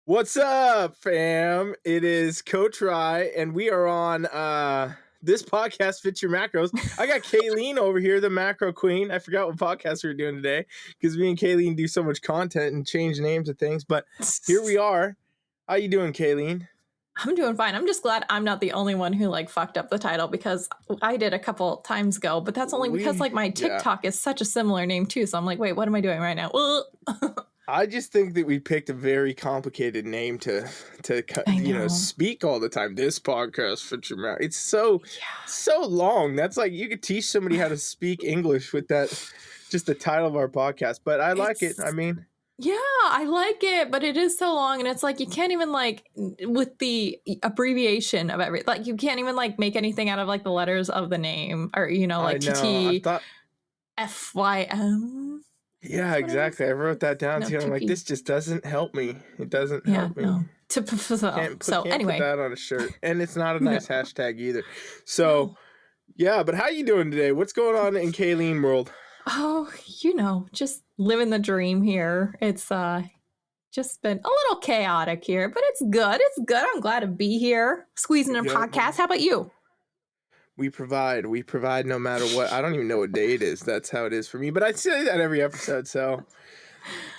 What's up, fam? It is Coach Ry, and we are on this podcast, Fit Your Macros. I got CaiLEAN over here, the macro queen. I forgot what podcast we were doing today because me and CaiLEAN do so much content and change names of things. But here we are. How you doing, CaiLEAN? I'm doing fine. I'm just glad I'm not the only one who fucked up the title because I did a couple times ago, but that's only because my TikTok is such a similar name too. So I'm like, wait, what am I doing right now? I just think that we picked a very complicated name to speak all the time. This podcast, Fit Your Macros. It's so long. That's like you could teach somebody how to speak English with that, just the title of our podcast. But I like it. I mean. Yeah, I like it, but it is so long, and it's like you can't even with the abbreviation of everything. You can't even make anything out of the letters of the name, or TT, FYM. Yeah, exactly. I wrote that down too. I'm like, this just doesn't help me. It doesn't help me. No. Can't anyway, put that on a shirt, and it's not a nice hashtag either. So, yeah. But how you doing today? What's going on in CaiLEAN world? Oh, just living the dream here. It's just been a little chaotic here, but it's good. It's good. I'm glad to be here, squeezing in podcasts. How about you? We provide no matter what. I don't even know what day it is. That's how it is for me. But I say that every episode, so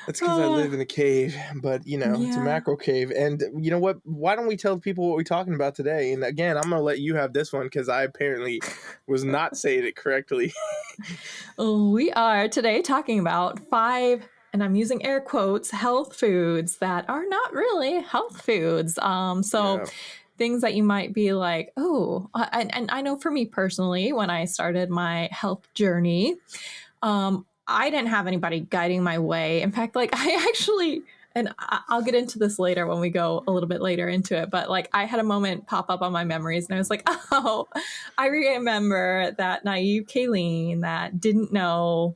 that's because I live in a cave. But it's a macro cave. And you know what? Why don't we tell people what we're talking about today? And again, I'm gonna let you have this one because I apparently was not saying it correctly. We are today talking about 5, and I'm using air quotes, health foods that are not really health foods. Things that you might be like, oh, and I know for me personally, when I started my health journey, I didn't have anybody guiding my way. In fact, I actually, and I'll get into this later when we go a little bit later into it, but I had a moment pop up on my memories and I was like, oh, I remember that naive CaiLEAN that didn't know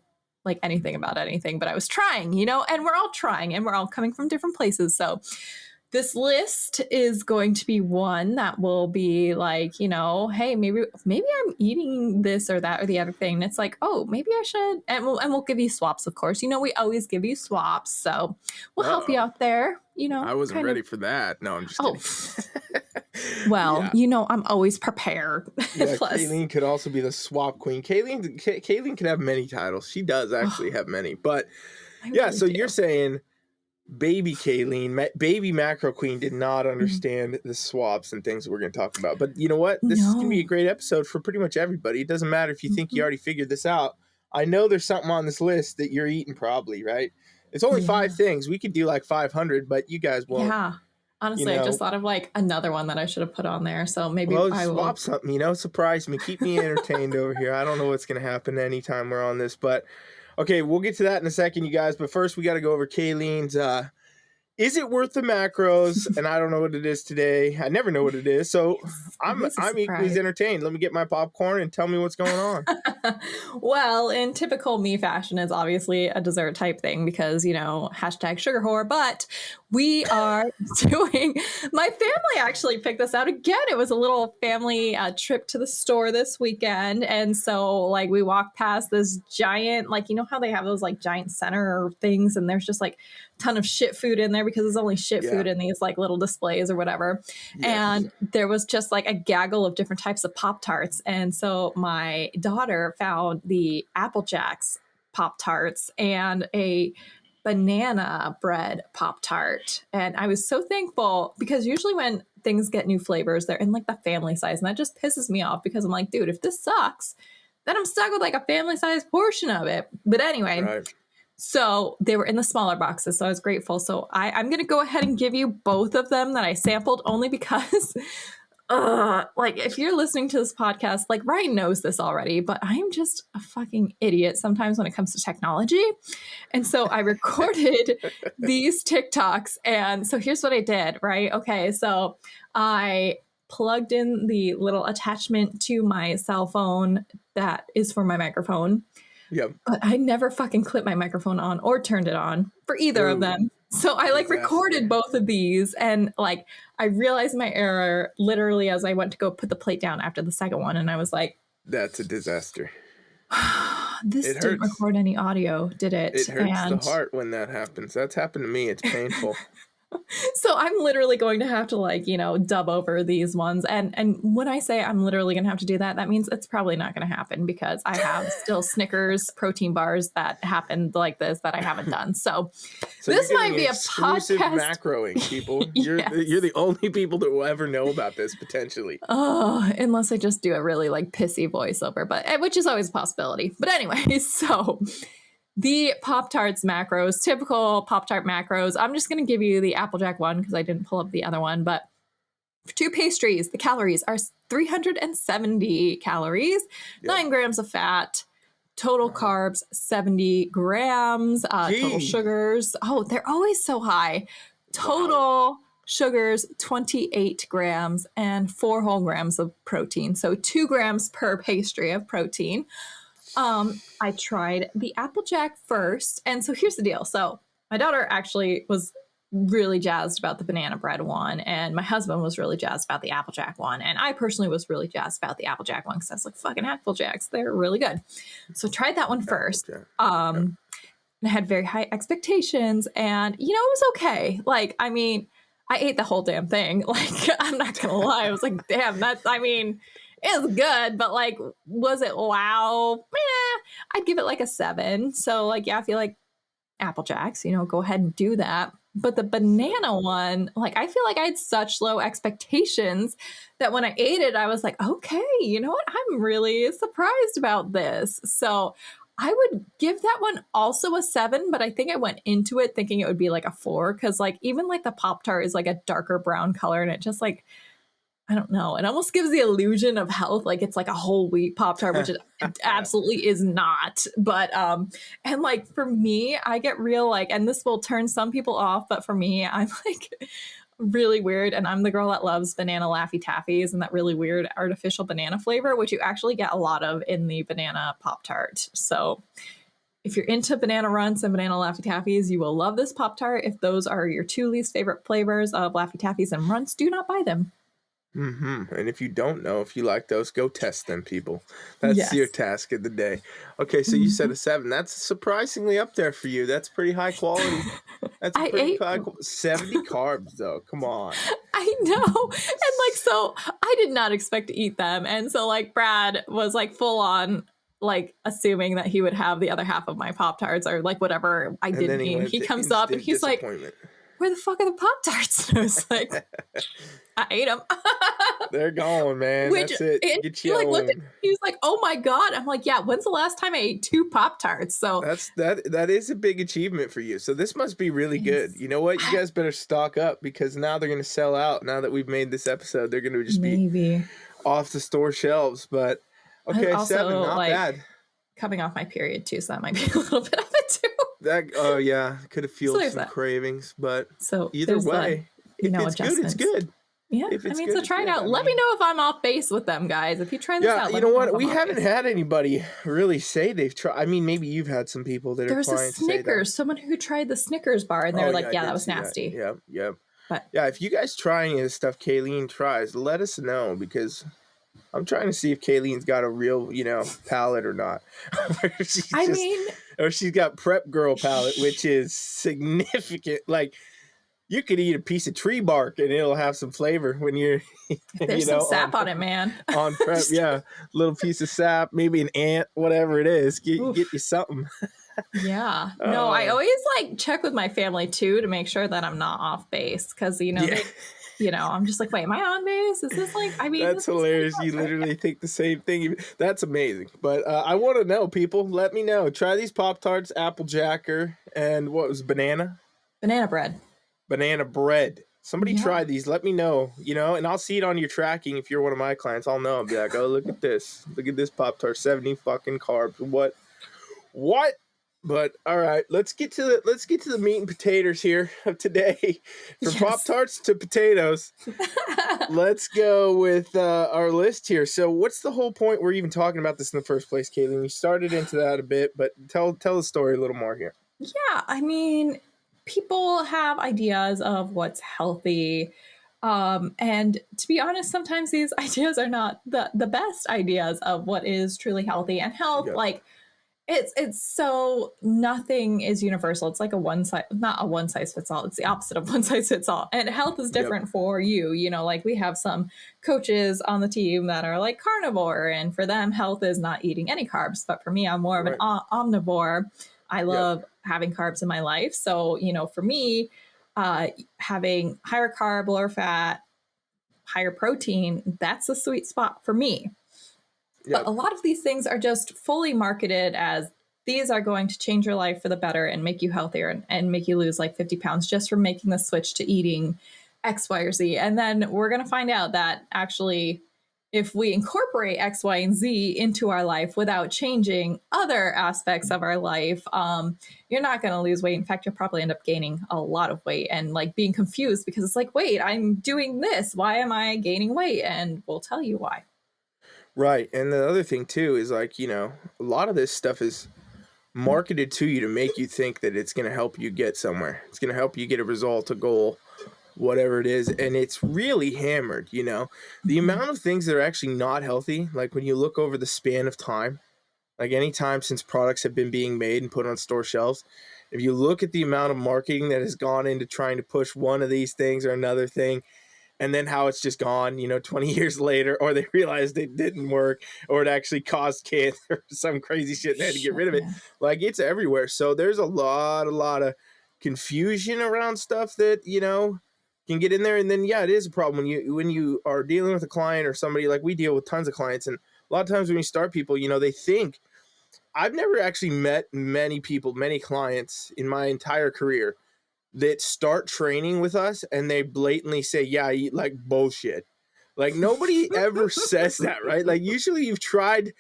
anything about anything, but I was trying, and we're all trying and we're all coming from different places. So this list is going to be one that will be hey, maybe I'm eating this or that or the other thing. And it's oh, maybe I should. And we'll give you swaps, of course. We always give you swaps. So we'll help you out there. I wasn't ready for that. No, I'm just kidding. Well, I'm always prepared. Yeah, plus, CaiLEAN could also be the swap queen. CaiLEAN could have many titles. She does actually have many. But so you're saying baby CaiLEAN, baby macro queen did not understand the swaps and things that we're going to talk about. But you know what? This is going to be a great episode for pretty much everybody. It doesn't matter if you think you already figured this out. I know there's something on this list that you're eating probably, right? It's only 5 things. We could do 500, but you guys won't. Yeah. Honestly, I just thought of another one that I should have put on there. So maybe I will swap something, surprise me. Keep me entertained over here. I don't know what's going to happen anytime we're on this, but okay, we'll get to that in a second, you guys. But first, we got to go over CaiLEAN's is it worth the macros? And I don't know what it is today. I never know what it is. So I'm equally as entertained. Let me get my popcorn and tell me what's going on. Well, in typical me fashion, it's obviously a dessert type thing because, hashtag sugar whore. But we are doing, my family actually picked this out again. It was a little family trip to the store this weekend. And so we walked past this giant, how they have those giant center things and there's just ton of shit food in there because there's only shit food in these little displays or whatever. Yes. And there was just a gaggle of different types of Pop-Tarts. And so my daughter found the Apple Jacks Pop-Tarts and a banana bread Pop-Tart. And I was so thankful because usually when things get new flavors, they're in the family size. And that just pisses me off because I'm like, dude, if this sucks, then I'm stuck with a family size portion of it. But anyway, right. So they were in the smaller boxes. So I was grateful. So I'm going to go ahead and give you both of them that I sampled only because if you're listening to this podcast, Ryan knows this already, but I am just a fucking idiot sometimes when it comes to technology. And so I recorded these TikToks. And so here's what I did, right? Okay. So I plugged in the little attachment to my cell phone that is for my microphone. Yep. But I never fucking clipped my microphone on or turned it on for either of them. So I recorded both of these and I realized my error literally as I went to go put the plate down after the second one. And I was like, that's a disaster. This didn't record any audio, did it? It hurts the heart when that happens. That's happened to me. It's painful. So I'm literally going to have to like, dub over these ones. And when I say I'm literally going to have to do that, that means it's probably not going to happen because I have still Snickers protein bars that happened like this that I haven't done. So this you're might getting be a exclusive podcast. macroing, people. Yes. You're the only people that will ever know about this potentially. Oh, unless I just do a really like pissy voiceover, but which is always a possibility. But anyway, so the Pop-Tarts macros, typical Pop-Tart macros. I'm just going to give you the Applejack one because I didn't pull up the other one. But for 2 pastries, the calories are 370 calories, 9 grams of fat, total carbs 70 grams, total sugars. Oh, they're always so high. Total sugars 28 grams and 4 whole grams of protein. So 2 grams per pastry of protein. I tried the Applejack first. And so here's the deal. So my daughter actually was really jazzed about the banana bread one, and my husband was really jazzed about the Applejack one. And I personally was really jazzed about the Applejack one because I was like, fucking Applejacks, they're really good. So tried that one first. And I had very high expectations, and it was okay. Like, I mean, I ate the whole damn thing. Like, I'm not gonna lie. I was like, damn, it's good, but like, was it wow? I'd give it like a 7. So like, yeah, if you like Apple Jacks, go ahead and do that. But the banana one, like, I feel like I had such low expectations that when I ate it, I was like, okay, you know what? I'm really surprised about this. So I would give that one also a 7, but I think I went into it thinking it would be like a 4 because like even like the Pop-Tart is like a darker brown color and it just like, I don't know. It almost gives the illusion of health, like it's like a whole wheat Pop-Tart, which it absolutely is not. But and like for me, I get real like, and this will turn some people off, but for me, I'm like really weird, and I'm the girl that loves banana Laffy Taffies and that really weird artificial banana flavor, which you actually get a lot of in the banana Pop-Tart. So if you're into banana runts and banana Laffy Taffies, you will love this Pop-Tart. If those are your 2 least favorite flavors of Laffy Taffies and runts, do not buy them. And if you don't know if you like those, go test them, people. That's your task of the day. Okay, so you said a 7. That's surprisingly up there for you. That's pretty high quality. That's pretty high 70 carbs, though. Come on. I know. And like, so I did not expect to eat them. And so like Brad was like full on like assuming that he would have the other half of my Pop-Tarts or like whatever I didn't eat. He comes up and he's like, where the fuck are the Pop-Tarts? And I was like, I ate them. They're gone, man. That's it. Get you like looked at me, he was like, oh my God. I'm like, yeah, when's the last time I ate 2 Pop-Tarts? So that is a big achievement for you. So this must be really good. You know what? You guys better stock up because now they're going to sell out. Now that we've made this episode, they're going to just be off the store shelves. But okay, also, 7, not like, bad. Coming off my period too, so that might be a little bit of it too. Oh yeah, could have fueled some cravings, but so either way, if it's good, it's good. Yeah, I mean, so try it out. Let me know if I'm off base with them, guys. If you try this out, you know what? We haven't had anybody really say they've tried. I mean, maybe you've had some people that are clients say that. There was a Snickers, someone who tried the Snickers bar, and they were like, yeah, that was nasty. Yep. But yeah, if you guys try any of the stuff CaiLEAN tries, let us know because I'm trying to see if CaiLEAN's got a real, palate or not. Or she's got prep girl palate, which is significant. Like, you could eat a piece of tree bark and it'll have some flavor when you're, there's some sap on it, man. On prep, little piece of sap, maybe an ant, whatever it is. Get you something. Yeah. No, I always like check with my family too to make sure that I'm not off base because I'm just like, wait, am I on base? Is this like, I mean, that's hilarious. You literally think the same thing. That's amazing. But I want to know, people. Let me know. Try these Pop-Tarts, Applejacker, and what was banana? Banana bread. Banana bread. Somebody try these. Let me know, and I'll see it on your tracking. If you're one of my clients, I'll know. I'll be like, oh, look at this. Look at this Pop-Tart. 70 fucking carbs. What? But all right, let's get to the meat and potatoes here of today. From Pop-Tarts to potatoes. Let's go with our list here. So what's the whole point we're even talking about this in the first place, CaiLEAN? You started into that a bit, but tell the story a little more here. Yeah, I mean, people have ideas of what's healthy. And to be honest, sometimes these ideas are not the best ideas of what is truly healthy. And health, like, It's so nothing is universal. It's like a one size, not a one size fits all. It's the opposite of one size fits all. And health is Yep. different for you. You know, like we have some coaches on the team that are like carnivore, and for them, health is not eating any carbs. But for me, I'm more of an omnivore. I love having carbs in my life. So, you know, for me, having higher carb, lower fat, higher protein, that's a sweet spot for me. But a lot of these things are just fully marketed as these are going to change your life for the better and make you healthier and make you lose like 50 pounds just from making the switch to eating X, Y, or Z. And then we're going to find out that actually, if we incorporate X, Y, and Z into our life without changing other aspects of our life, you're not going to lose weight. In fact, you'll probably end up gaining a lot of weight and like being confused because it's like, wait, I'm doing this. Why am I gaining weight? And we'll tell you why. Right. And the other thing too is like, you know, a lot of this stuff is marketed to you to make you think that it's going to help you get somewhere. It's going to help you get a result, a goal, whatever it is. And it's really hammered, you know, the amount of things that are actually not healthy. Like when you look over the span of time, like any time since products have been being made and put on store shelves, if you look at the amount of marketing that has gone into trying to push one of these things or another thing, and then how it's just gone, you know, 20 years later, or they realized it didn't work, or it actually caused cancer or some crazy shit and they had to get rid of it. Like it's everywhere. So there's a lot of confusion around stuff that, you know, can get in there. And then, yeah, it is a problem when you are dealing with a client or somebody. Like we deal with tons of clients. And a lot of times when you start people, you know, they think, I've never actually met many people, many clients in my entire career that start training with us and they blatantly say, yeah, I eat like bullshit. Like nobody ever says that, right? Like usually you've tried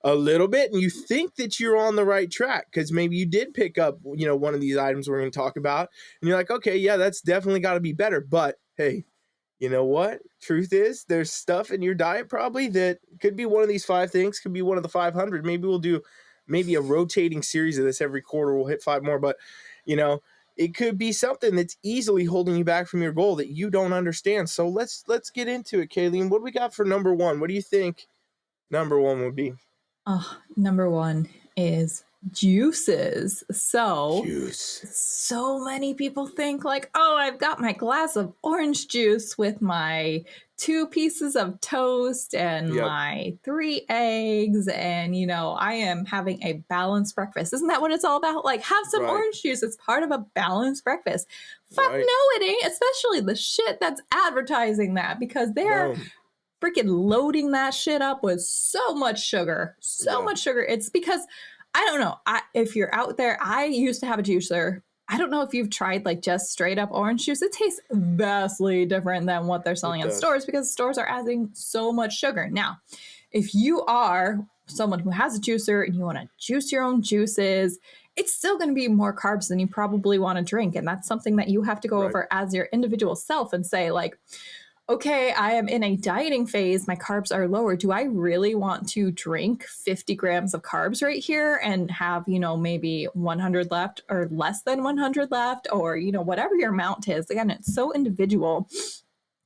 a little bit and you think that you're on the right track because maybe you did pick up, you know, one of these items we're going to talk about and you're like, okay, yeah, that's definitely got to be better. But hey, you know what? Truth is there's stuff in your diet probably that could be one of these 5 things, could be one of the 500. Maybe we'll do maybe a rotating series of this every quarter. We'll hit 5 more, but you know, it could be something that's easily holding you back from your goal that you don't understand. So let's get into it, CaiLEAN. What do we got for number 1? What do you think number 1 would be? Number 1 is juices. Juice. So many people think like, oh, I've got my glass of orange juice with my 2 pieces of toast and my 3 eggs, and you know, I am having a balanced breakfast. Isn't that what it's all about? Like, have some orange juice. It's part of a balanced breakfast. Fuck no, it ain't. Especially the shit that's advertising that, because they're freaking loading that shit up with so much sugar. Much sugar. It's because, I don't know, if you're out there, I used to have a juicer. I don't know if you've tried like just straight up orange juice. It tastes vastly different than what they're selling in stores because stores are adding so much sugar. Now, if you are someone who has a juicer and you want to juice your own juices, it's still going to be more carbs than you probably want to drink. And that's something that you have to go over as your individual self and say like, okay, I am in a dieting phase. My carbs are lower. Do I really want to drink 50 grams of carbs right here and have, you know, maybe 100 left or less than 100 left, or, you know, whatever your amount is? Again, it's so individual.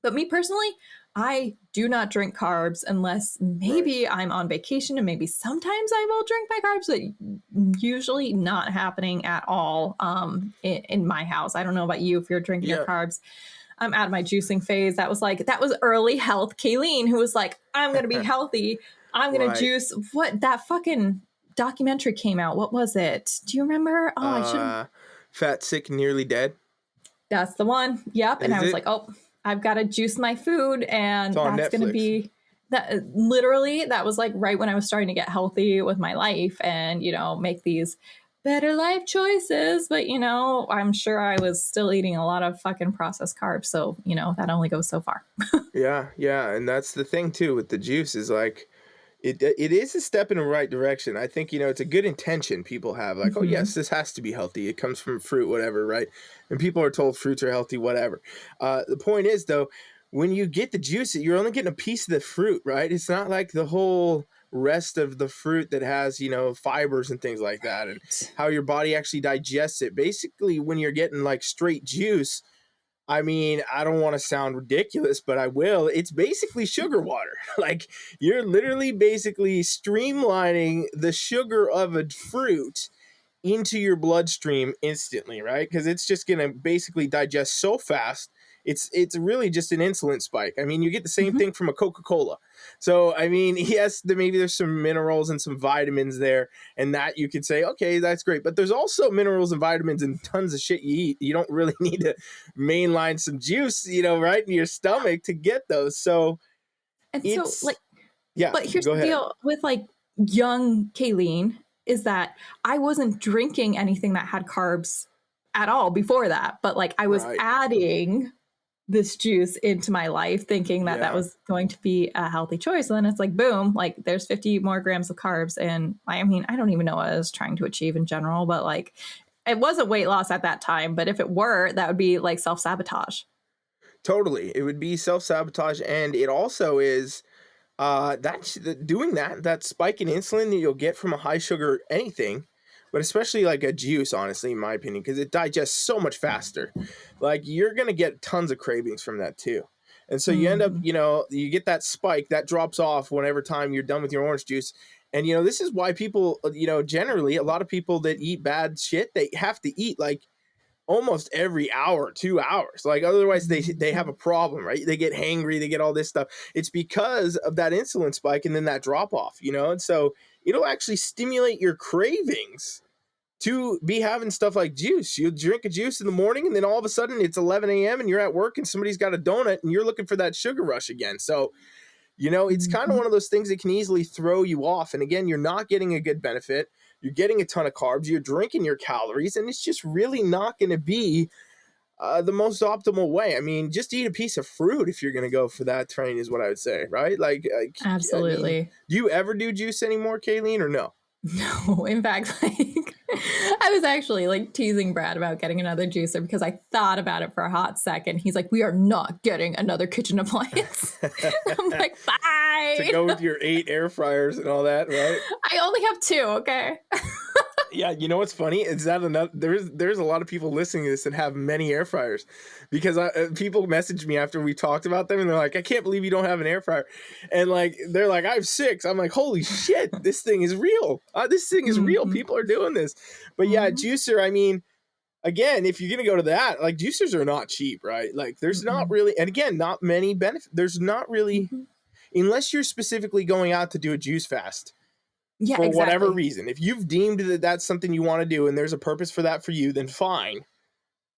But me personally, I do not drink carbs unless maybe I'm on vacation, and maybe sometimes I will drink my carbs, but usually not happening at all in my house. I don't know about you if you're drinking your carbs. I'm out of my juicing phase. That was early health CaiLEAN, who was like, I'm going to be healthy. I'm going to juice. What, that fucking documentary came out. What was it? Do you remember? Oh, I should. Fat, Sick, Nearly Dead. That's the one. Yep. And I was like, oh, I've got to juice my food. And that's going to be that. Literally, that was like right when I was starting to get healthy with my life and, you know, make these better life choices. But, you know, I'm sure I was still eating a lot of fucking processed carbs. So, you know, that only goes so far. Yeah. And that's the thing too with the juice is like, it is a step in the right direction. I think, you know, it's a good intention people have like, oh yes, this has to be healthy. It comes from fruit, whatever. Right. And people are told fruits are healthy, whatever. The point is though, when you get the juice, you're only getting a piece of the fruit, right? It's not like the whole rest of the fruit that has, you know, fibers and things like that, and how your body actually digests it. Basically, when you're getting like straight juice, I mean, I don't want to sound ridiculous, but I will. It's basically sugar water. Like, you're literally basically streamlining the sugar of a fruit into your bloodstream instantly, right? Because it's just going to basically digest so fast. It's really just an insulin spike. I mean, you get the same Mhm. thing from a Coca-Cola. So, I mean, yes, maybe there's some minerals and some vitamins there, and that you could say, okay, that's great. But there's also minerals and vitamins and tons of shit you eat. You don't really need to mainline some juice, right in your stomach to get those. So And so, it's, like, yeah, but here's go the ahead. deal with like young CaiLEAN is that I wasn't drinking anything that had carbs at all before that, but like I was Right. adding this juice into my life thinking that that Yeah. was going to be a healthy choice. And then it's like, boom, like there's 50 more grams of carbs. And I mean, I don't even know what I was trying to achieve in general, but like it wasn't weight loss at that time. But if it were, that would be like self sabotage. Totally. It would be self-sabotage, and it also is that's doing that spike in insulin that you'll get from a high sugar anything, but especially like a juice, honestly, in my opinion, because it digests so much faster. Like, you're gonna get tons of cravings from that too. And so you end up, Mm-hmm. you get that spike that drops off whenever time you're done with your orange juice. And this is why people, generally a lot of people that eat bad shit, they have to eat like almost every hour, 2 hours. Like, otherwise they have a problem, right? They get hangry, they get all this stuff. It's because of that insulin spike and then that drop off, and so it'll actually stimulate your cravings to be having stuff like juice. You drink a juice in the morning and then all of a sudden it's 11 a.m. and you're at work and somebody's got a donut and you're looking for that sugar rush again. So it's kind of Mm-hmm. one of those things that can easily throw you off. And again, you're not getting a good benefit. You're getting a ton of carbs. You're drinking your calories, and it's just really not going to be the most optimal way. I mean, just eat a piece of fruit if you're going to go for that train, is what I would say, right? Like, I mean, Absolutely. do you ever do juice anymore, CaiLEAN, or no? No, in fact, like I was actually like teasing Brad about getting another juicer because I thought about it for a hot second. He's like, "We are not getting another kitchen appliance." I'm like, To go "Fine." with your 8 air fryers and all that, right? I only have two. Okay. Yeah, you know what's funny is that there's a lot of people listening to this that have many air fryers, because people messaged me after we talked about them and they're like, I can't believe you don't have an air fryer, and like they're like, I have 6. I'm like, holy shit, this thing is real. This thing is real. Mm-hmm. People are doing this. But yeah, Mm-hmm. juicer. I mean, again, if you're gonna go to that, like, juicers are not cheap, right? Like, there's not Mm-mm. really, and again, not many benefits. There's not really, Mm-hmm. unless you're specifically going out to do a juice fast Yeah, for whatever exactly. reason. If you've deemed that that's something you want to do and there's a purpose for that for you, then fine.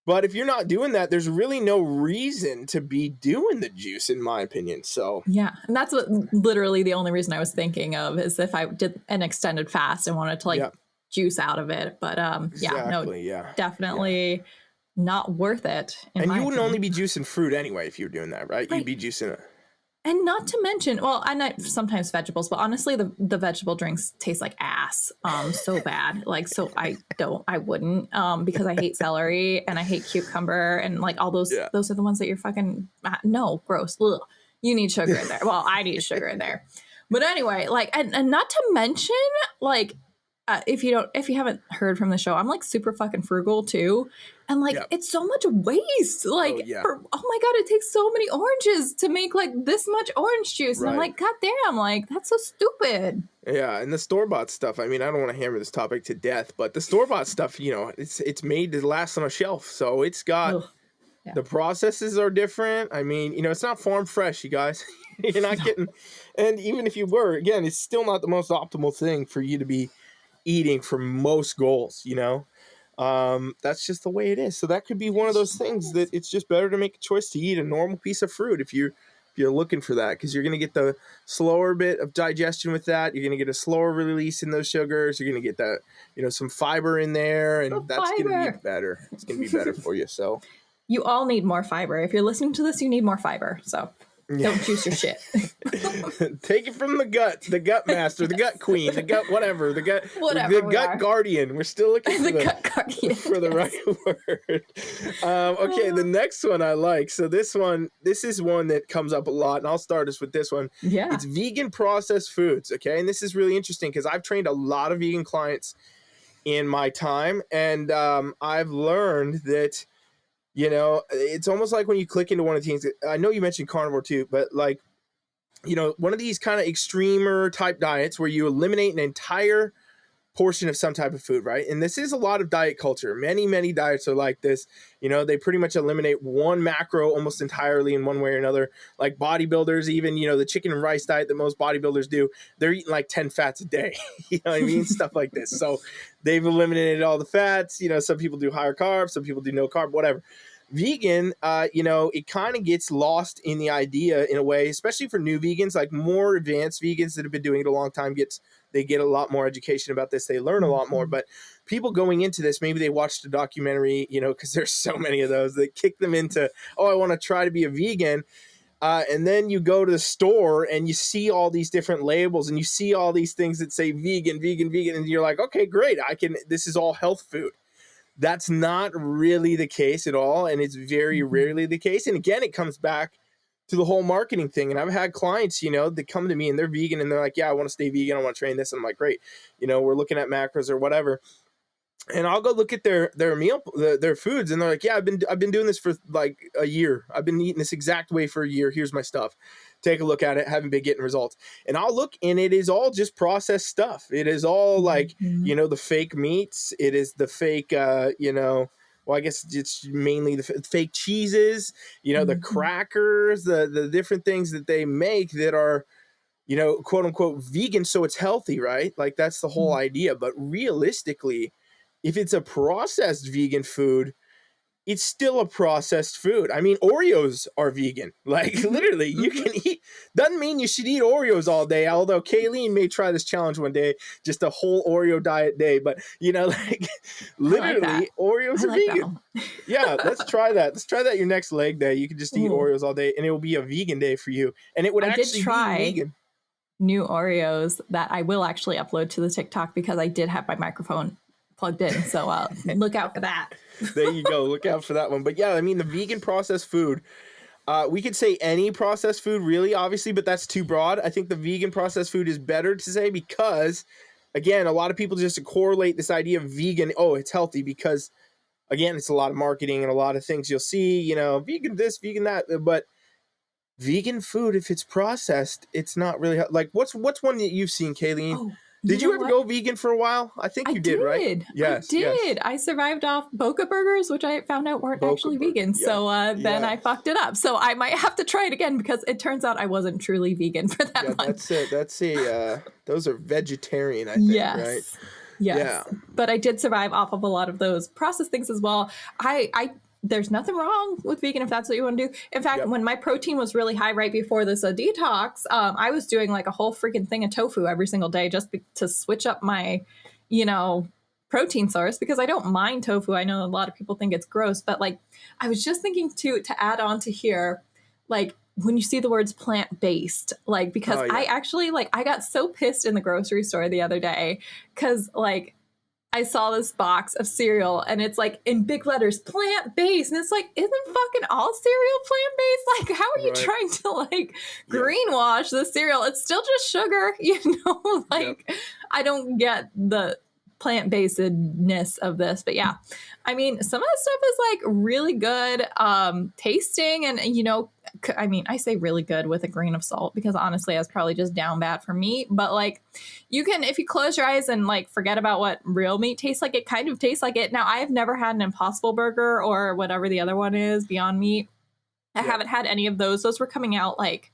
But if you're not doing that, there's really no reason to be doing the juice, in my opinion. So Yeah, and that's what literally the only reason I was thinking of is if I did an extended fast and wanted to like yeah, juice out of it. But yeah, no, exactly. Yeah, yeah. definitely not worth it in And my you wouldn't only opinion. be juicing fruit anyway if you were doing that, right? You'd Right. be juicing it. And not to mention, well, and sometimes vegetables, but honestly, the vegetable drinks taste like ass, so bad. Like, so I wouldn't, because I hate celery and I hate cucumber and like all those. Yeah. Those are the ones that you're fucking no, gross. Ugh. You need sugar in there. Well, I need sugar in there. But anyway, like, and not to mention, like, if you haven't heard from the show, I'm like super fucking frugal too, and like Yeah. it's so much waste. Like, Oh, yeah. oh my god, it takes so many oranges to make like this much orange juice, and I'm Right. like, god damn, like that's so stupid. Yeah, and the store-bought stuff, I mean, I don't want to hammer this topic to death, but the store-bought stuff, it's made to last on a shelf. So it's got Ugh. Yeah. the processes are different. I mean, it's not farm fresh, you guys. You're not getting, and even if you were, again, it's still not the most optimal thing for you to be eating for most goals, that's just the way it is. So that could be one of those things that it's just better to make a choice to eat a normal piece of fruit if you're looking for that, because you're going to get the slower bit of digestion with that. You're going to get a slower release in those sugars. You're going to get that, some fiber in there, and that's going to be better. It's going to be better for you. So You all need more fiber. If you're listening to this, you need more fiber. So don't juice your shit. Take it from the gut master, the gut queen, the gut whatever, the gut guardian. We're still looking for the gut guardian for the right word. Okay, the next one I like. So this is one that comes up a lot, and I'll start us with this one. Yeah. It's vegan processed foods. Okay, and this is really interesting because I've trained a lot of vegan clients in my time, and I've learned that You know, it's almost like when you click into one of the things. I know you mentioned carnivore too, but like, you know, one of these kind of extremer type diets where you eliminate an entire portion of some type of food, right? And this is a lot of diet culture. Many diets are like this. You know, they pretty much eliminate one macro almost entirely in one way or another. Like bodybuilders, even, you know, the chicken and rice diet that most bodybuilders do, they're eating like 10 fats a day. You know what I mean? Stuff like this. So they've eliminated all the fats. You know, some people do higher carbs, some people do no carb, whatever. Vegan, you know, it kind of gets lost in the idea in a way, especially for new vegans. Like more advanced vegans that have been doing it a long time they get a lot more education about this. They learn a lot more. But people going into this, maybe they watched a documentary, you know, because there's so many of those that kick them into, oh, I want to try to be a vegan. And then you go to the store and you see all these different labels and you see all these things that say vegan, vegan, vegan. And you're like, okay, great. This is all health food. That's not really the case at all. And it's very rarely the case. And again, it comes back to the whole marketing thing. And I've had clients, you know, that come to me and they're vegan and they're like, yeah, I want to stay vegan. I want to train this. And I'm like, great. You know, we're looking at macros or whatever. And I'll go look at their meal, their foods. And they're like, yeah, I've been doing this for like a year. I've been eating this exact way for a year. Here's my stuff. Take a look at it. Haven't been getting results. And I'll look and it is all just processed stuff. It is all like, you know, the fake meats. It is the fake, you know, well, I guess it's mainly the fake cheeses, you know, the crackers, the different things that they make that are, you know, quote unquote vegan. So it's healthy, right? Like that's the whole idea. But realistically, if it's a processed vegan food, it's still a processed food. I mean, Oreos are vegan. Like literally, you can eat. Doesn't mean you should eat Oreos all day. Although CaiLEAN may try this challenge one day, just a whole Oreo diet day. But you know, like literally, Oreos are vegan. Yeah, let's try that. Let's try that your next leg day. You can just eat Oreos all day, and it will be a vegan day for you. And it would actually be vegan. New Oreos that I will actually upload to the TikTok because I did have my microphone plugged in. So look out for that. There you go. Look out for that one. But yeah, I mean, the vegan processed food, we could say any processed food really, obviously, but that's too broad. I think the vegan processed food is better to say because, again, a lot of people just correlate this idea of vegan. Oh, it's healthy because, again, it's a lot of marketing and a lot of things you'll see, you know, vegan this, vegan that. But vegan food, if it's processed, it's not really like what's one that you've seen, CaiLEAN? Oh. Did you ever go vegan for a while? I think you did, right? Yes, I did. Yes. I survived off Boca burgers, which I found out weren't actually vegan. Yeah. So then I fucked it up. So I might have to try it again because it turns out I wasn't truly vegan for that month. That's it. That's those are vegetarian, I think, right? Yes. Yeah. But I did survive off of a lot of those processed things as well. There's nothing wrong with vegan if that's what you want to do. In fact, when my protein was really high right before this detox, I was doing like a whole freaking thing of tofu every single day just to switch up my, you know, protein source because I don't mind tofu. I know a lot of people think it's gross, but like I was just thinking to add on to here, like when you see the words plant-based, like because I actually like I got so pissed in the grocery store the other day because like I saw this box of cereal and it's like in big letters, plant-based. And it's like, isn't fucking all cereal plant-based? Like, how are you trying to like greenwash the cereal? It's still just sugar, you know? Like, I don't get the plant-basedness of this, but yeah. I mean, some of the stuff is like really good tasting and, you know, I mean, I say really good with a grain of salt because honestly, that's probably just down bad for meat. But like you can, if you close your eyes and like forget about what real meat tastes like, it kind of tastes like it. Now, I've never had an Impossible Burger or whatever the other one is, Beyond Meat. I haven't had any of those. Those were coming out like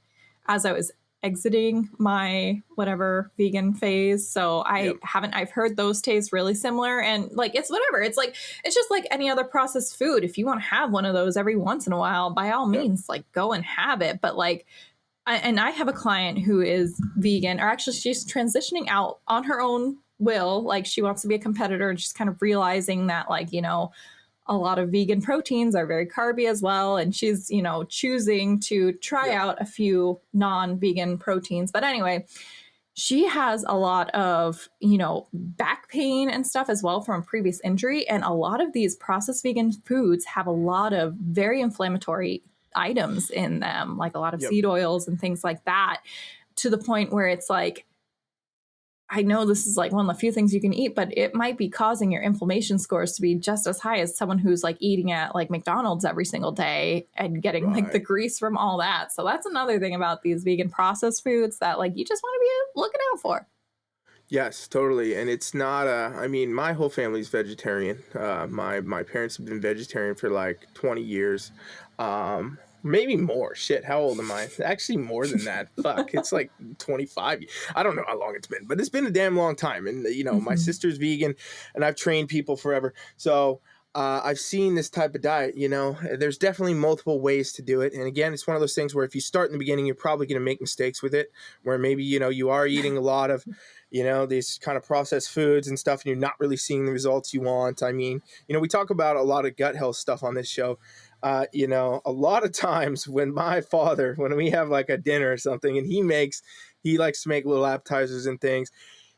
as I was exiting my whatever vegan phase. So I've heard those taste really similar and like, it's whatever. It's like, it's just like any other processed food. If you want to have one of those every once in a while, by all means, like go and have it. But like, I have a client who is vegan or actually she's transitioning out on her own will. Like she wants to be a competitor and she's kind of realizing that like, you know, a lot of vegan proteins are very carby as well. And she's, you know, choosing to try out a few non-vegan proteins. But anyway, she has a lot of, you know, back pain and stuff as well from a previous injury. And a lot of these processed vegan foods have a lot of very inflammatory items in them, like a lot of seed oils and things like that, to the point where it's like, I know this is like one of the few things you can eat, but it might be causing your inflammation scores to be just as high as someone who's like eating at like McDonald's every single day and getting like the Right. grease from all that. So that's another thing about these vegan processed foods that like you just want to be looking out for. Yes, totally. And it's not I mean, my whole family's vegetarian. My parents have been vegetarian for like 20 years. Maybe more. Shit, how old am I? Actually more than that. Fuck, it's like 25. I don't know how long it's been, but it's been a damn long time. And you know, my Mm-hmm. sister's vegan and I've trained people forever. So, I've seen this type of diet, you know, there's definitely multiple ways to do it. And again, it's one of those things where if you start in the beginning, you're probably going to make mistakes with it, where maybe, you know, you are eating a lot of, you know, these kind of processed foods and stuff, and you're not really seeing the results you want. I mean, you know, we talk about a lot of gut health stuff on this show. You know, a lot of times when my father, when we have like a dinner or something, and he likes to make little appetizers and things,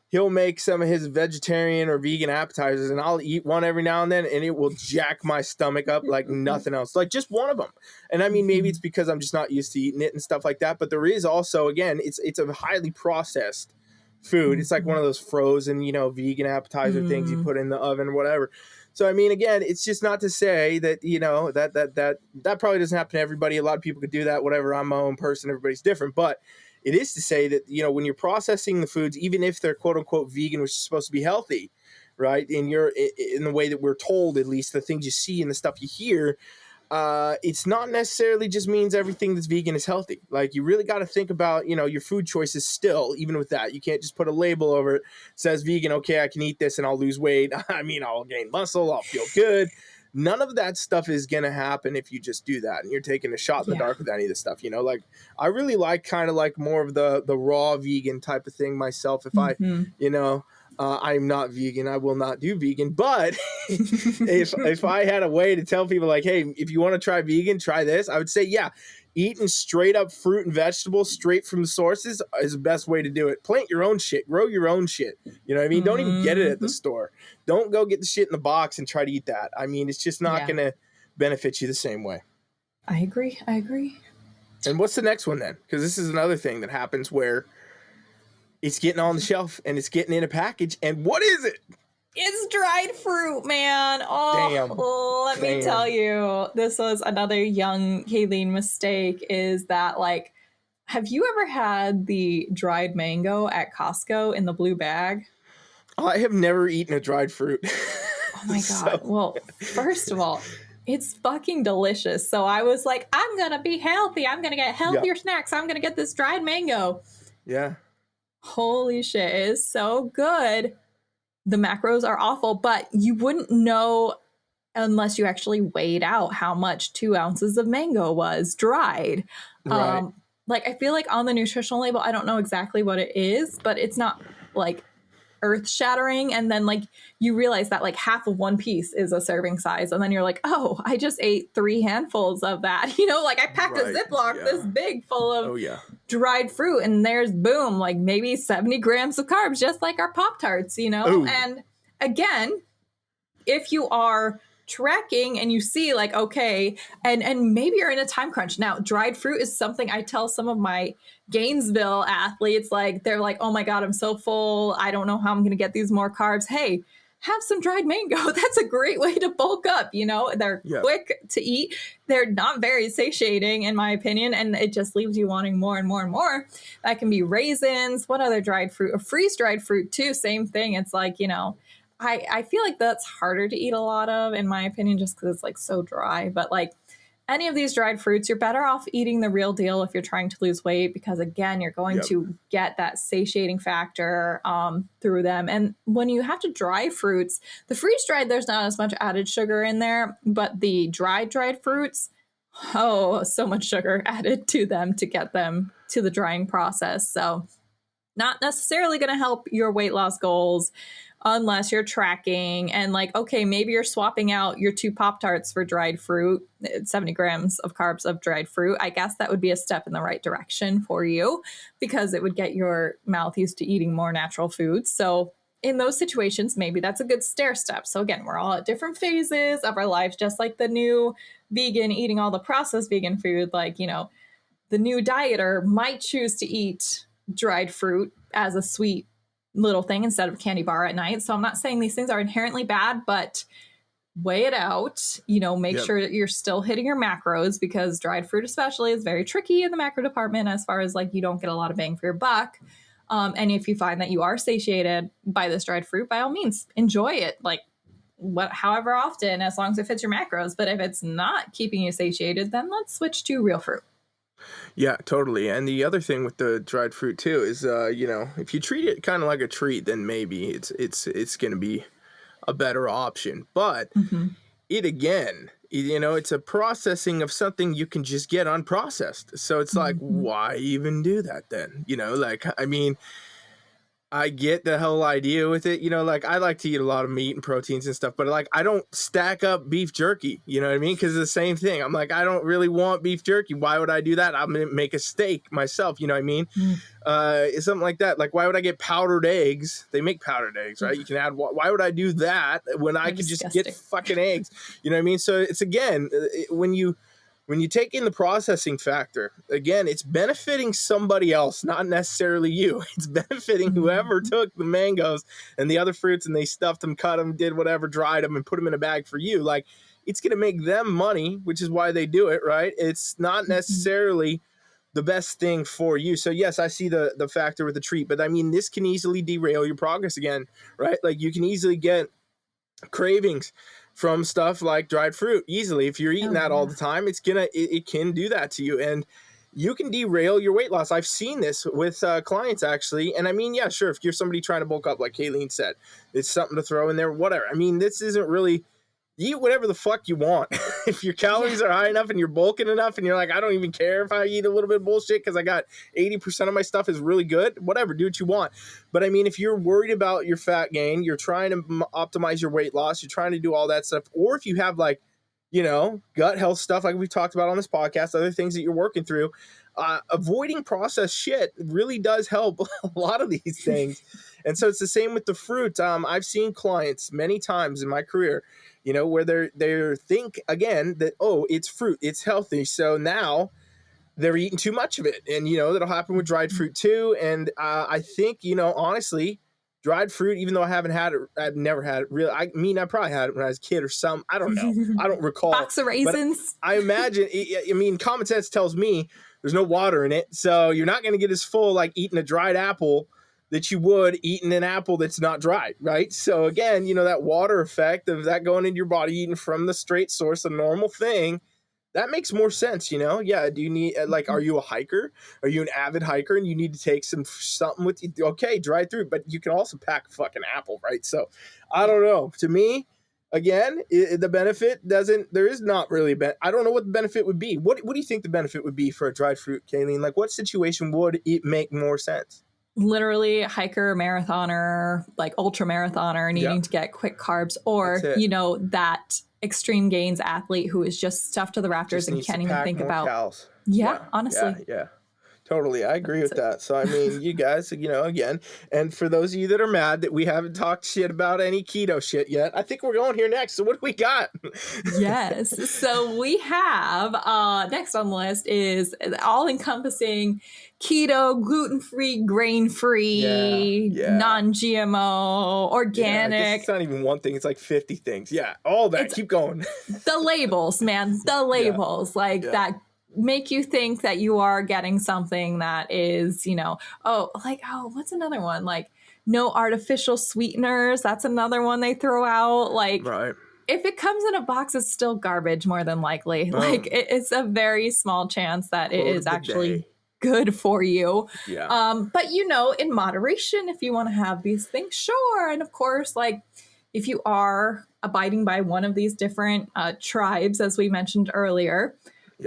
he'll make some of his vegetarian or vegan appetizers, and I'll eat one every now and then, and it will jack my stomach up like nothing else, like just one of them. And I mean, maybe it's because I'm just not used to eating it and stuff like that, but there is also, again, it's a highly processed food. It's like one of those frozen, you know, vegan appetizer things you put in the oven or whatever. So I mean, again, it's just not to say that, you know, that probably doesn't happen to everybody. A lot of people could do that, whatever. I'm my own person, everybody's different, but it is to say that, you know, when you're processing the foods, even if they're quote unquote vegan, which is supposed to be healthy, right? In the way that we're told, at least the things you see and the stuff you hear, it's not necessarily just means everything that's vegan is healthy. Like you really got to think about, you know, your food choices still, even with that. You can't just put a label over it, says vegan, okay, I can eat this and I'll lose weight. I mean, I'll gain muscle, I'll feel good. None of that stuff is going to happen if you just do that and you're taking a shot in the dark with any of this stuff, you know. Like I really like kind of like more of the raw vegan type of thing myself. If I, you know, I'm not vegan, I will not do vegan, but if I had a way to tell people like, hey, if you want to try vegan, try this, I would say, yeah, eating straight up fruit and vegetables straight from the sources is the best way to do it. Plant your own shit, grow your own shit. You know what I mean? Don't even get it at the store. Don't go get the shit in the box and try to eat that. I mean, it's just not going to benefit you the same way. I agree. And what's the next one then? Because this is another thing that happens where it's getting on the shelf and it's getting in a package. And what is it? It's dried fruit, man. Oh, let me tell you, this was another young CaiLEAN mistake, is that like, have you ever had the dried mango at Costco in the blue bag? I have never eaten a dried fruit. Oh my God. Well, first of all, it's fucking delicious. So I was like, I'm going to be healthy. I'm going to get healthier snacks. I'm going to get this dried mango. Yeah. Holy shit. It is so good. The macros are awful, but you wouldn't know unless you actually weighed out how much 2 ounces of mango was dried. Right. Like I feel like on the nutritional label, I don't know exactly what it is, but it's not like earth shattering. And then like you realize that like half of one piece is a serving size. And then you're like, oh, I just ate 3 handfuls of that. You know, like I packed a Ziploc this big full of dried fruit, and there's boom, like maybe 70 grams of carbs, just like our Pop-Tarts, you know? Ooh. And again, if you are tracking and you see like, okay, and maybe you're in a time crunch. Now, dried fruit is something I tell some of my Gainesville athletes, like they're like, oh my God, I'm so full. I don't know how I'm going to get these more carbs. Hey, have some dried mango. That's a great way to bulk up. You know, they're quick to eat. They're not very satiating, in my opinion, and it just leaves you wanting more and more and more. That can be raisins. What other dried fruit? Freeze-dried fruit too. Same thing. It's like, you know, I feel like that's harder to eat a lot of, in my opinion, just because it's like so dry. But like any of these dried fruits, you're better off eating the real deal if you're trying to lose weight, because again, you're going to get that satiating factor through them. And when you have to dry fruits, the freeze-dried, there's not as much added sugar in there, but the dried fruits, oh, so much sugar added to them to get them to the drying process. So not necessarily going to help your weight loss goals unless you're tracking and like, okay, maybe you're swapping out your 2 Pop-Tarts for dried fruit, 70 grams of carbs of dried fruit. I guess that would be a step in the right direction for you, because it would get your mouth used to eating more natural foods. So in those situations, maybe that's a good stair step. So again, we're all at different phases of our lives, just like the new vegan eating all the processed vegan food. Like, you know, the new dieter might choose to eat dried fruit as a sweet little thing instead of a candy bar at night. So I'm not saying these things are inherently bad, but weigh it out, make sure that you're still hitting your macros, because dried fruit especially is very tricky in the macro department as far as like you don't get a lot of bang for your buck. And if you find that you are satiated by this dried fruit, by all means, enjoy it. Like however often, as long as it fits your macros. But if it's not keeping you satiated, then let's switch to real fruit. Yeah, totally. And the other thing with the dried fruit too is, if you treat it kind of like a treat, then maybe it's going to be a better option. But it again, it's a processing of something you can just get unprocessed. So it's like, why even do that then? I get the whole idea with it, like I like to eat a lot of meat and proteins and stuff, but like I don't stack up beef jerky, you know what I mean? Because it's the same thing. I'm like, I don't really want beef jerky. Why would I do that? I'm gonna make a steak myself, you know what I mean? Something like that. Like, why would I get powdered eggs? They make powdered eggs, right? You can add. Why would I do that when I could just get fucking eggs? You know what I mean? So it's again, when you take in the processing factor, again, it's benefiting somebody else, not necessarily you. It's benefiting whoever took the mangoes and the other fruits and they stuffed them, cut them, did whatever, dried them, and put them in a bag for you. Like, it's going to make them money, which is why they do it, right? It's not necessarily the best thing for you. So yes, I see the factor with the treat, but I mean, this can easily derail your progress again, right? Like, you can easily get cravings from stuff like dried fruit easily. If you're eating that all the time, it can do that to you, and you can derail your weight loss. I've seen this with clients actually. And I mean, yeah, sure. If you're somebody trying to bulk up, like CaiLEAN said, it's something to throw in there, whatever. I mean, this isn't really, eat whatever the fuck you want. If your calories are high enough and you're bulking enough and you're like, I don't even care if I eat a little bit of bullshit because I got 80% of my stuff is really good, whatever, do what you want. But I mean, if you're worried about your fat gain, you're trying to optimize your weight loss, you're trying to do all that stuff, or if you have like, gut health stuff like we've talked about on this podcast, other things that you're working through, avoiding processed shit really does help a lot of these things. And so it's the same with the fruit. I've seen clients many times in my career, where they think again that, oh, it's fruit, it's healthy. So now they're eating too much of it. And, that'll happen with dried fruit too. And I think, honestly, dried fruit, even though I haven't had it, I've never had it really. I mean, I probably had it when I was a kid or something. I don't know. I don't recall. Box of raisins. I imagine, common sense tells me there's no water in it. So you're not going to get as full like eating a dried apple that you would eating an apple that's not dried, right? So again, that water effect of that going into your body, eating from the straight source, a normal thing, that makes more sense, Yeah, do you need, are you a hiker? Are you an avid hiker and you need to take something with you? Okay, dried through, but you can also pack a fucking apple, right? So I don't know. To me, again, the benefit there is not really I don't know what the benefit would be. What do you think the benefit would be for a dried fruit, CaiLEAN? Like, what situation would it make more sense? Literally hiker, marathoner, like ultra marathoner needing to get quick carbs, or, that extreme gains athlete who is just stuffed to the rafters and can't even think about. Cows. Honestly. Yeah. Totally. I agree with that. So, I mean, you guys, again, and for those of you that are mad that we haven't talked shit about any keto shit yet, I think we're going here next. So what do we got? Yes. So we have, next on the list is all-encompassing keto, gluten-free, grain-free, non-GMO, organic. Yeah, it's not even one thing. It's like 50 things. Yeah, all that. Keep going. The labels, man. The labels. That make you think that you are getting something that is, what's another one? Like, no artificial sweeteners. That's another one they throw out. Like, if it comes in a box, it's still garbage more than likely. Like, it's a very small chance that it is actually good for you. But in moderation, if you want to have these things, sure. And of course, like, if you are abiding by one of these different tribes, as we mentioned earlier,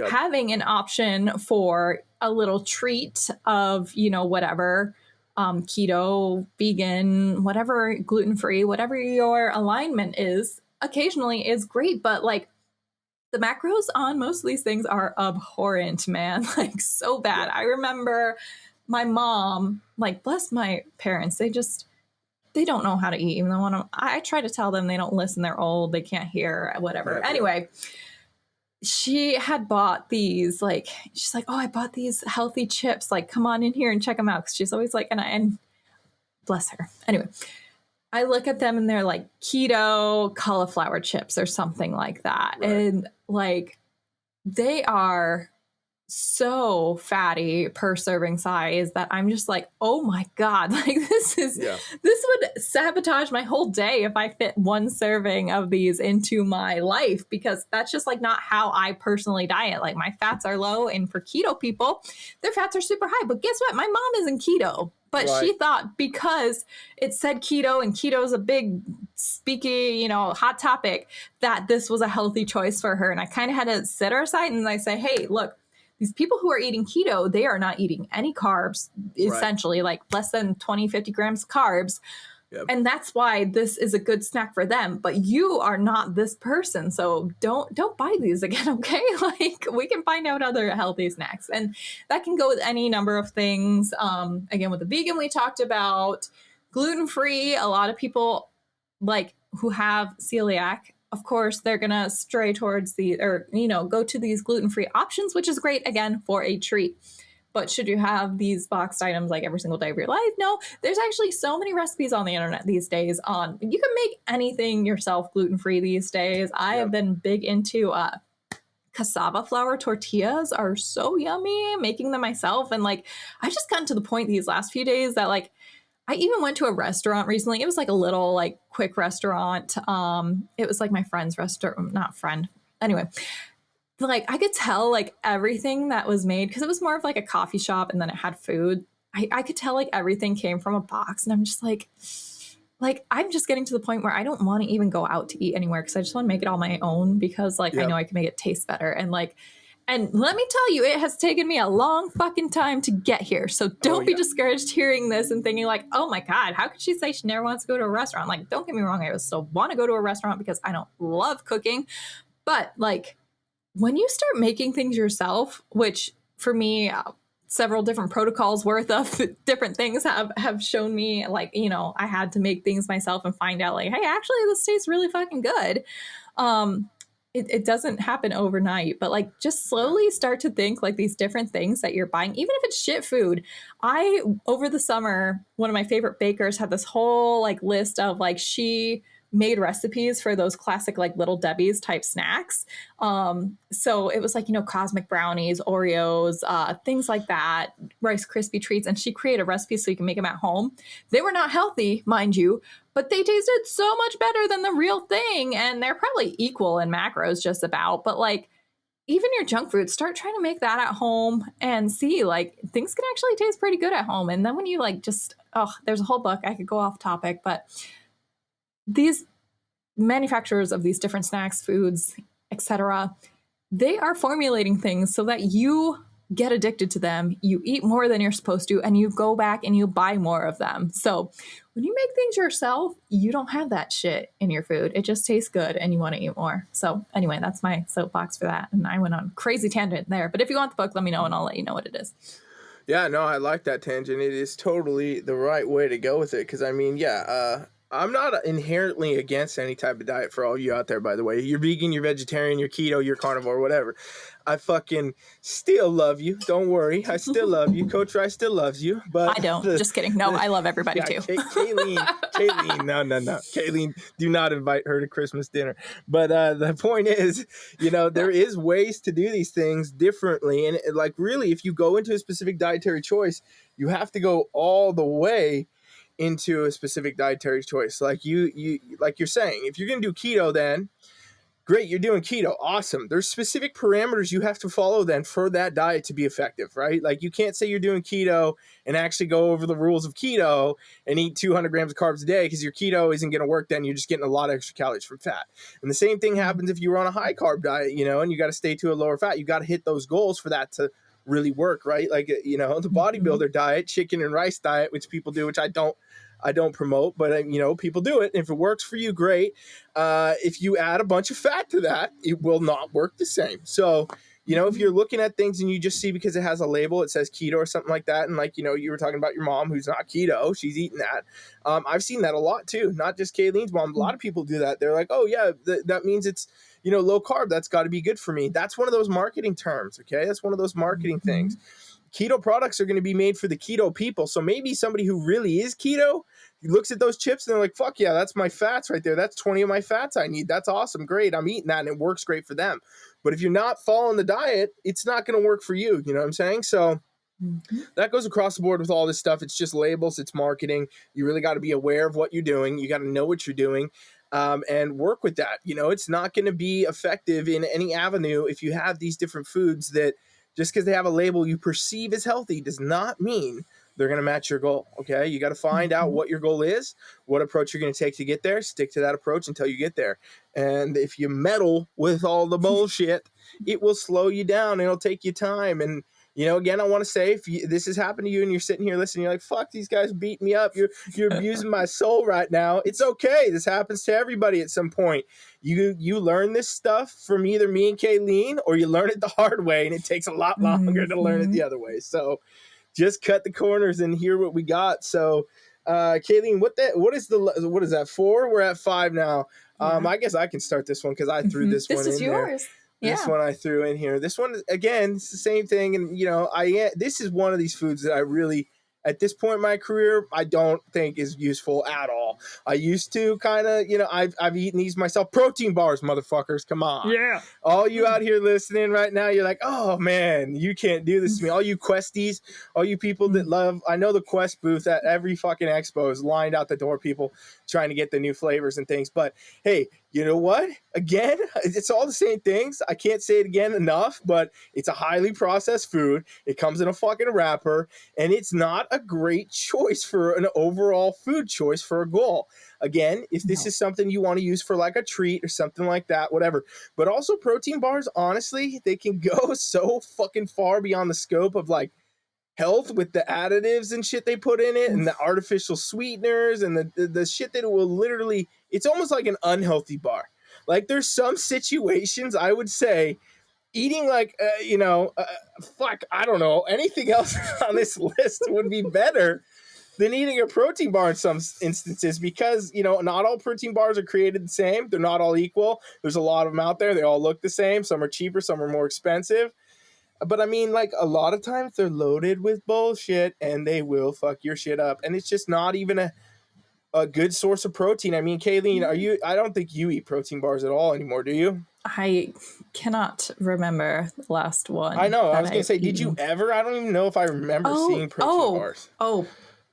having an option for a little treat of, whatever, keto, vegan, whatever, gluten-free, whatever your alignment is, occasionally is great. But like, the macros on most of these things are abhorrent, man. Like, so bad. I remember my mom, like, bless my parents, they don't know how to eat. Even though I try to tell them, they don't listen. They're old. They can't hear, whatever. Anyway, she had bought these, like, she's like, oh, I bought these healthy chips. Like, come on in here and check them out. Cause she's always like, and bless her. Anyway, I look at them and they're like keto cauliflower chips or something like that. Right. And like they are so fatty per serving size that I'm just like, oh my God, like this would sabotage my whole day if I fit one serving of these into my life, because that's just like not how I personally diet. Like my fats are low, and for keto people, their fats are super high. But guess what? My mom isn't keto. But she thought because it said keto and keto is a big speaky, hot topic, that this was a healthy choice for her. And I kind of had to sit her aside and I say, hey, look, these people who are eating keto, they are not eating any carbs, essentially, like less than 20, 50 grams of carbs. Yep. And that's why this is a good snack for them. But you are not this person. So don't buy these again, okay? Like we can find out other healthy snacks. And that can go with any number of things. Again, with the vegan we talked about, gluten-free, a lot of people like who have celiac, of course, they're going to stray towards go to these gluten-free options, which is great, again, for a treat. But should you have these boxed items like every single day of your life? No, there's actually so many recipes on the internet these days you can make anything yourself gluten-free these days. I have been big into cassava flour tortillas are so yummy, making them myself. And like, I've just gotten to the point these last few days that like, I even went to a restaurant recently. It was like a little like quick restaurant. It was like my friend's restaurant, not friend. Anyway, like I could tell like everything that was made, because it was more of like a coffee shop and then it had food. I could tell like everything came from a box, and I'm just like I'm just getting to the point where I don't want to even go out to eat anywhere, because I just want to make it all my own, because like I know I can make it taste better. And let me tell you, it has taken me a long fucking time to get here. So don't be discouraged hearing this and thinking like, oh my God, how could she say she never wants to go to a restaurant? Like, don't get me wrong. I still want to go to a restaurant because I don't love cooking. But like when you start making things yourself, which for me, several different protocols worth of different things have shown me like, I had to make things myself and find out like, hey, actually this tastes really fucking good. It doesn't happen overnight, but like just slowly start to think like these different things that you're buying, even if it's shit food. Over the summer, one of my favorite bakers had this whole like list of like, she made recipes for those classic like Little Debbie's type snacks. So it was like, cosmic brownies, Oreos, things like that, Rice Krispie treats. And she created recipes so you can make them at home. They were not healthy, mind you, but they tasted so much better than the real thing. And they're probably equal in macros just about, but like even your junk food, start trying to make that at home and see like things can actually taste pretty good at home. And then when you like there's a whole book, I could go off topic, but these manufacturers of these different snacks, foods, etc., they are formulating things so that you get addicted to them, you eat more than you're supposed to, and you go back and you buy more of them. So when you make things yourself, you don't have that shit in your food. It just tastes good and you want to eat more. So anyway, that's my soapbox for that. And I went on a crazy tangent there. But if you want the book, let me know and I'll let you know what it is. Yeah, no, I like that tangent. It is totally the right way to go with it. Because, I mean, I'm not inherently against any type of diet for all you out there, by the way. You're vegan, you're vegetarian, you're keto, you're carnivore, whatever. I fucking still love you. Don't worry. I still love you. Coach Ry still loves you. But I don't. Just kidding. No, I love everybody too. CaiLEAN, no. CaiLEAN, do not invite her to Christmas dinner. But the point is, there is ways to do these things differently. And like really, if you go into a specific dietary choice, you have to go all the way into a specific dietary choice. Like you like you're saying, if you're going to do keto, then great, you're doing keto. Awesome. There's specific parameters you have to follow then for that diet to be effective, right? Like you can't say you're doing keto and actually go over the rules of keto and eat 200 grams of carbs a day, because your keto isn't going to work then. You're just getting a lot of extra calories from fat. And the same thing happens if you're on a high carb diet, and you got to stay to a lower fat. You got to hit those goals for that to really work, right? Like, the bodybuilder diet, chicken and rice diet, which people do, which I don't promote, but people do it. And if it works for you, great. If you add a bunch of fat to that, it will not work the same. So, if you're looking at things and you just see because it has a label, it says keto or something like that. And like, you were talking about your mom who's not keto, she's eating that. I've seen that a lot too, not just CaiLEAN's mom. A lot of people do that. They're like, oh yeah, that means it's, low carb. That's got to be good for me. That's one of those marketing terms. Okay. That's one of those marketing things. Keto products are going to be made for the keto people. So maybe somebody who really is keto looks at those chips and they're like, fuck yeah, that's my fats right there. That's 20 of my fats I need. That's awesome. Great. I'm eating that and it works great for them. But if you're not following the diet, it's not going to work for you. You know what I'm saying? So that goes across the board with all this stuff. It's just labels. It's marketing. You really got to be aware of what you're doing. You got to know what you're doing and work with that. You know, it's not going to be effective in any avenue if you have these different foods that just because they have a label you perceive as healthy does not mean they're going to match your goal. Okay. You got to find out what your goal is, what approach you're going to take to get there. Stick to that approach until you get there. And if you meddle with all the bullshit, it will slow you down. It'll take you time. And, you know, again, I want to say, if this has happened to you and you're sitting here listening, you're like, fuck, these guys beat me up. You're abusing my soul right now. It's okay. This happens to everybody at some point. You learn this stuff from either me and CaiLEAN, or you learn it the hard way, and it takes a lot longer to learn it the other way. So just cut the corners and hear what we got. So, CaiLEAN, what is that, 4? We're at 5 now. I guess I can start this one because I threw this one in there. This is yours. This one I threw in here. This one, again, it's the same thing. And, you know, this is one of these foods that I really, at this point in my career, I don't think is useful at all. I used to kind of, you know, I've eaten these myself. Protein bars, motherfuckers. Come on. Yeah. All you out here listening right now, you're like, oh, man, you can't do this to me. All you Questies, all you people that love, I know the Quest booth at every fucking expo is lined out the door, people trying to get the new flavors and things. But, hey, you know what? Again, it's all the same things. I can't say it again enough, but it's a highly processed food. It comes in a fucking wrapper, and it's not a great choice for an overall food choice for a goal. Again, if this is something you want to use for like a treat or something like that, whatever. But also protein bars, honestly, they can go so fucking far beyond the scope of like health with the additives and shit they put in it and the artificial sweeteners and the shit that it will literally, it's almost like an unhealthy bar. Like there's some situations I would say eating like, I don't know, anything else on this list would be better than eating a protein bar in some instances because, you know, not all protein bars are created the same. They're not all equal. There's a lot of them out there. They all look the same. Some are cheaper, some are more expensive. But I mean, like a lot of times they're loaded with bullshit and they will fuck your shit up. And it's just not even a good source of protein. I mean, CaiLEAN, I don't think you eat protein bars at all anymore, do you? I cannot remember the last one. I know. I was going to say, did you ever? I don't even know if I remember seeing protein bars.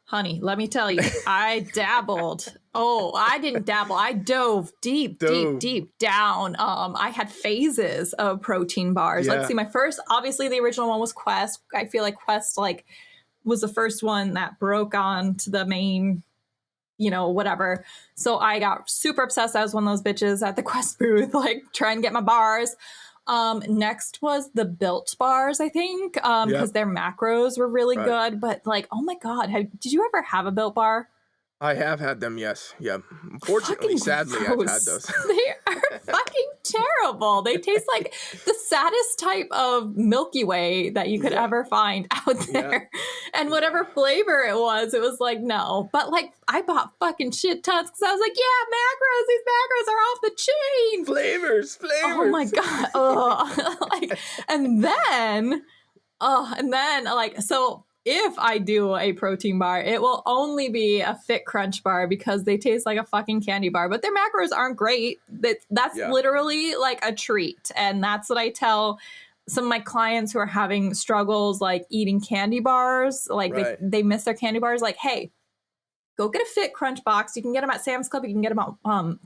Honey, let me tell you, I dabbled. I didn't dabble. I dove deep down. I had phases of protein bars. Yeah. Let's see. My first, obviously, the original one was Quest. I feel like Quest was the first one that broke on to the main, you know, whatever. So I got super obsessed. I was one of those bitches at the Quest booth, like trying to get my bars. Next was the Built bars, I think, because their macros were really good. But like, oh my God, did you ever have a Built bar? I have had them, yes. Yeah. Unfortunately, sadly, I've had those. They are fucking terrible. They taste like the saddest type of Milky Way that you could ever find out there. Yeah. And whatever flavor it was like, no. But like, I bought fucking shit tons because I was like, yeah, macros. These macros are off the chain. Flavors. Oh my God. And then, so if I do a protein bar, it will only be a Fit Crunch bar because they taste like a fucking candy bar, but their macros aren't great. That's literally like a treat. And that's what I tell some of my clients who are having struggles like eating candy bars, like they miss their candy bars. Like, hey, go get a Fit Crunch box. You can get them at Sam's Club. You can get them at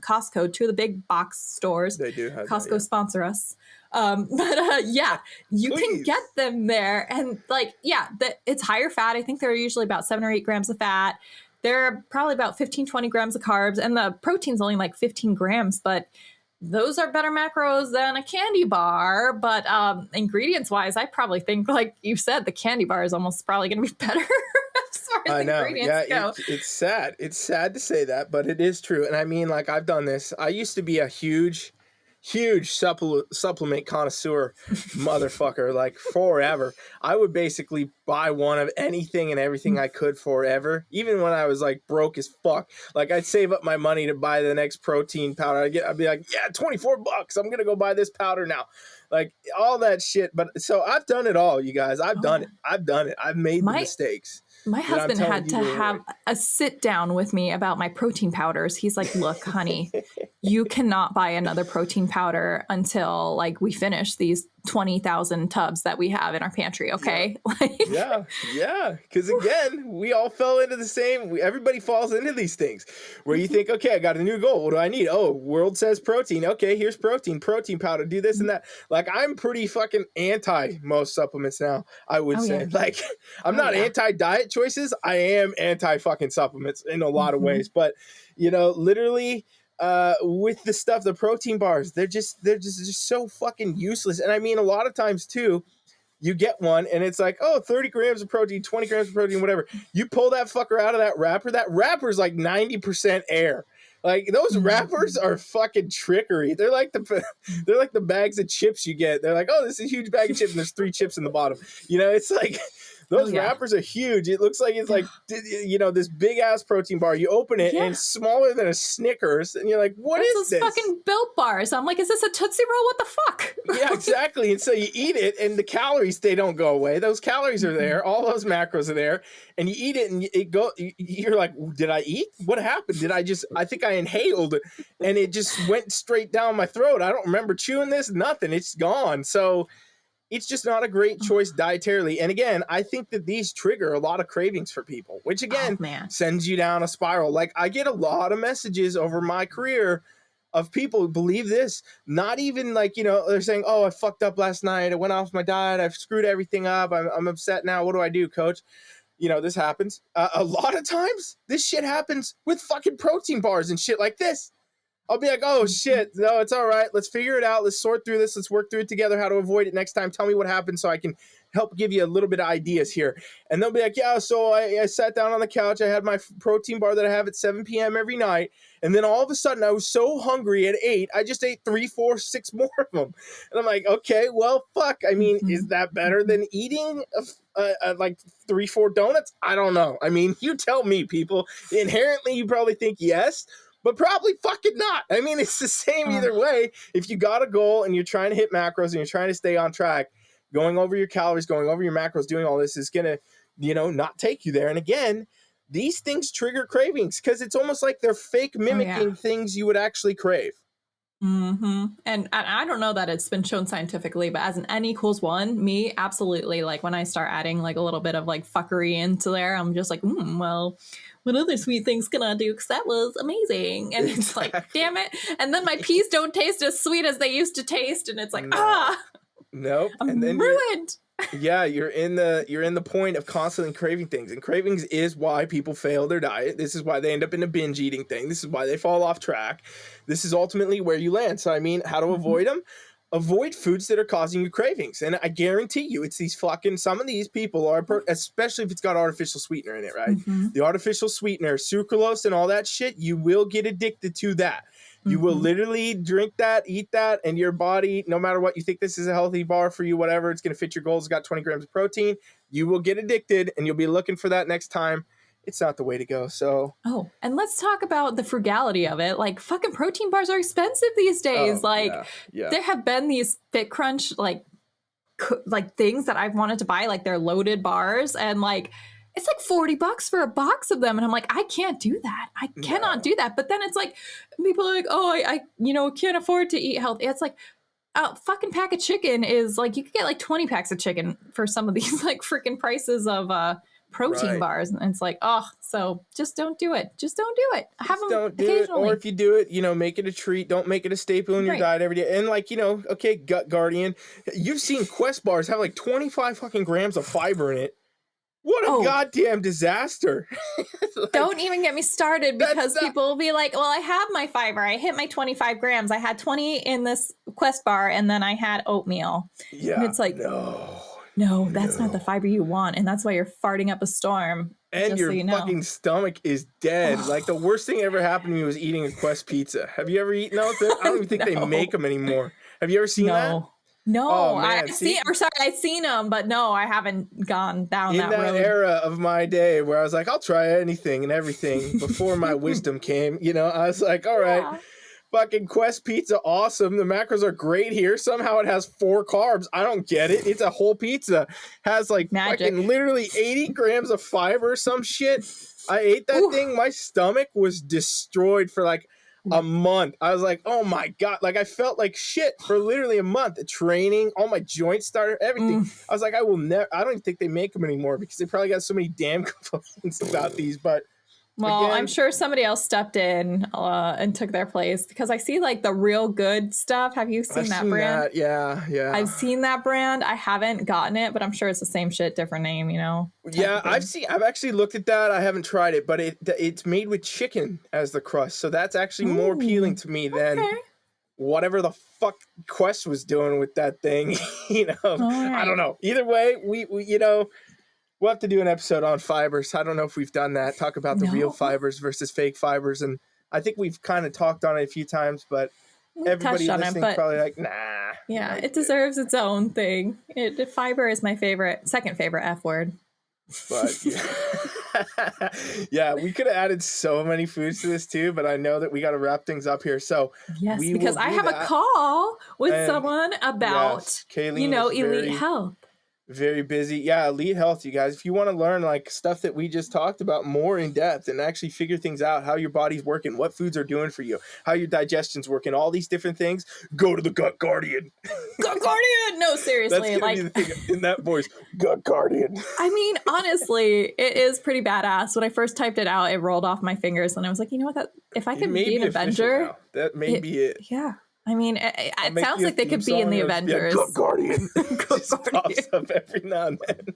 Costco, 2 of the big box stores. They do have Costco sponsor us. You can get them there. And like, it's higher fat. I think they're usually about 7 or 8 grams of fat. They're probably about 15, 20 grams of carbs. And the protein's only like 15 grams, but those are better macros than a candy bar. But ingredients wise, I probably think, like you said, the candy bar is almost probably going to be better. I know. Yeah, it's sad. It's sad to say that, but it is true. And I mean, like, I've done this. I used to be a huge supplement connoisseur motherfucker, like forever. I would basically buy one of anything and everything I could forever, even when I was like broke as fuck. Like I'd save up my money to buy the next protein powder. I'd be like, yeah, $24. I'm gonna go buy this powder now. Like all that shit. But so I've done it all, you guys. I've done it. I've made the mistakes. My that I'm husband telling had you to to have avoid. a sit down with me about my protein powders. He's like, look, honey, you cannot buy another protein powder until like we finish these 20,000 tubs that we have in our pantry. Yeah. Okay. Like, Yeah. Because again, we all fell into the same. Everybody falls into these things where you think, okay, I got a new goal. What do I need? Oh, world says protein. Okay, here's protein powder. Do this and that. Like, I'm pretty fucking anti most supplements now. I would oh, say, yeah. like, I'm Oh, not yeah. anti diet choices. I am anti fucking supplements in a lot of Mm-hmm. ways. But literally. With the stuff, the protein bars, they're just so fucking useless. And I mean, a lot of times too, you get one and it's like, oh, 30 grams of protein, 20 grams of protein, whatever. You pull that fucker out of that wrapper's like 90% air. Like those wrappers Mm-hmm. are fucking trickery. They're like the bags of chips you get. They're like, oh, this is a huge bag of chips and there's 3 chips in the bottom. It's like Oh, those yeah. wrappers are huge. It looks like it's like this big ass protein bar. You open it and Yeah. it's smaller than a Snickers, and you're like, what That's is those this? fucking Built Bars. I'm like, is this a Tootsie Roll? What the fuck? Yeah, exactly. And so you eat it, and the calories, they don't go away. Those calories are there. All those macros are there, and you eat it, and you're like, did I eat? What happened? I think I inhaled, and it just went straight down my throat. I don't remember chewing this. Nothing. It's gone. So it's just not a great choice dietarily. And again, I think that these trigger a lot of cravings for people, which Oh, again man. sends you down a spiral. Like, I get a lot of messages over my career of people who believe this, not even like, they're saying, oh, I fucked up last night. I went off my diet. I've screwed everything up. I'm upset now. What do I do, coach? This happens. A lot of times this shit happens with fucking protein bars and shit like this. I'll be like, oh shit, no, it's all right. Let's figure it out. Let's sort through this. Let's work through it together, how to avoid it next time. Tell me what happened so I can help give you a little bit of ideas here. And they'll be like, yeah, so I sat down on the couch. I had my protein bar that I have at 7 p.m. every night. And then all of a sudden I was so hungry at 8, I just ate 3, 4, 6 more of them. And I'm like, okay, well, fuck. I mean, is that better than eating like 3, 4 donuts? I don't know. I mean, you tell me, people. Inherently, you probably think yes, but probably fucking not. I mean, it's the same either way. If you got a goal and you're trying to hit macros and you're trying to stay on track, going over your calories, going over your macros, doing all this is going to, not take you there. And again, these things trigger cravings because it's almost like they're fake mimicking things you would actually crave. Mm-hmm. And I don't know that it's been shown scientifically, but as an N equals 1, me, absolutely. Like when I start adding like a little bit of like fuckery into there, I'm just like, well, what other sweet things can I do? Because that was amazing. And it's like, damn it. And then my peas don't taste as sweet as they used to taste. And it's like, nope. I'm and then ruined. You're in the point of constantly craving things, and cravings is why people fail their diet. This is why they end up in a binge eating thing. This is why they fall off track. This is ultimately where you land. So I mean, how to avoid them? Avoid foods that are causing you cravings. And I guarantee you, it's these fucking, some of these people are, especially if it's got artificial sweetener in it, right? The artificial sweetener, sucralose and all that shit, you will get addicted to that. You will literally drink that, eat that, and your body, no matter what you think this is a healthy bar for you, whatever, it's going to fit your goals. It's got 20 grams of protein. You will get addicted, and you'll be looking for that next time. It's not the way to go. So, and let's talk about the frugality of it. Like, fucking protein bars are expensive these days. There have been these Fit Crunch like things that I've wanted to buy, like they're loaded bars, and like it's like $40 for a box of them, and I'm like, I can't do that. I cannot do that. But then it's like people are like, oh, I can't afford to eat healthy. It's like, a fucking pack of chicken is like, you could get like 20 packs of chicken for some of these like freaking prices of protein bars, and it's like, so just don't do it. Just don't do it. Have them don't do occasionally. it. Or if you do it, make it a treat. Don't make it a staple in your diet every day. And like, okay, Gut Guardian, you've seen Quest bars have like 25 fucking grams of fiber in it. What a goddamn disaster. Don't even get me started, because people will be like, well, I have my fiber. I hit my 25 grams. I had 20 in this Quest bar, and then I had oatmeal. Yeah. And it's like, no, that's not the fiber you want. And that's why you're farting up a storm. And your fucking stomach is dead. Like, the worst thing ever happened to me was eating a Quest pizza. Have you ever eaten those? I don't even think they make them anymore. Have you ever seen that? No, I've seen them, but no, I haven't gone down that road. In that era of my day where I was like, I'll try anything and everything before my wisdom came, I was like, all right. Fucking Quest pizza, awesome. The macros are great here. Somehow it has 4 carbs. I don't get it. It's a whole pizza. Has like Magic. fucking literally 80 grams of fiber or some shit. I ate that thing. My stomach was destroyed for like a month. I was like, oh my God. Like I felt like shit for literally a month. Training, all my joints started, everything. I was like, I will never, I don't even think they make them anymore because they probably got so many damn complaints about these. But well, again, I'm sure somebody else stepped in and took their place because I see like the Real Good stuff. Have you seen that brand? That. Yeah. I've seen that brand. I haven't gotten it, but I'm sure it's the same shit, different name, you know? Yeah, I've actually looked at that. I haven't tried it, but it's made with chicken as the crust. So that's actually more appealing to me than whatever the fuck Quest was doing with that thing. You know, I don't know. Either way, we you know, we'll have to do an episode on fibers. I don't know if we've done that. Talk about the real fibers versus fake fibers. And I think we've kind of talked on it a few times, but everybody listening is probably like, nah. Yeah, it deserves its own thing. Fiber is my second favorite F word. But yeah, we could have added so many foods to this too, but I know that we got to wrap things up here. So yes, because I have a call with someone about, you know, elite health. Very busy. Yeah, elite health, you guys. If you want to learn like stuff that we just talked about more in depth and actually figure things out, how your body's working, what foods are doing for you, how your digestion's working, all these different things, go to the Gut Guardian. Gut Guardian! No, seriously. That's like be the thing in that voice, Gut Guardian. I mean, honestly, it is pretty badass. When I first typed it out, it rolled off my fingers and I was like, you know what, that if I could be an Avenger. That may be it. Yeah. I mean, it sounds like they could be in the Avengers. Gut Guardian. Just pops up every now and then.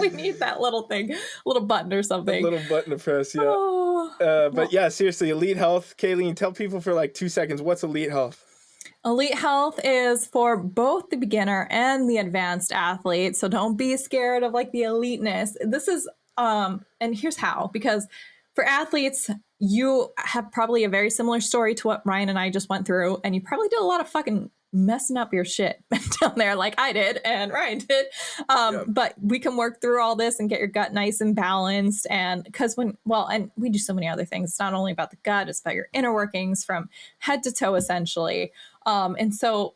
We need that little thing, little button or something. A little button to press, yeah. But yeah, seriously, elite health. CaiLEAN, tell people for like 2 seconds, what's elite health? Elite health is for both the beginner and the advanced athlete. So don't be scared of like the eliteness. This is, and here's how, because for athletes, you have probably a very similar story to what Ryan and I just went through, and you probably did a lot of fucking messing up your shit down there like I did and Ryan did. But we can work through all this and get your gut nice and balanced. And because and we do so many other things. It's not only about the gut, it's about your inner workings from head to toe, essentially. And so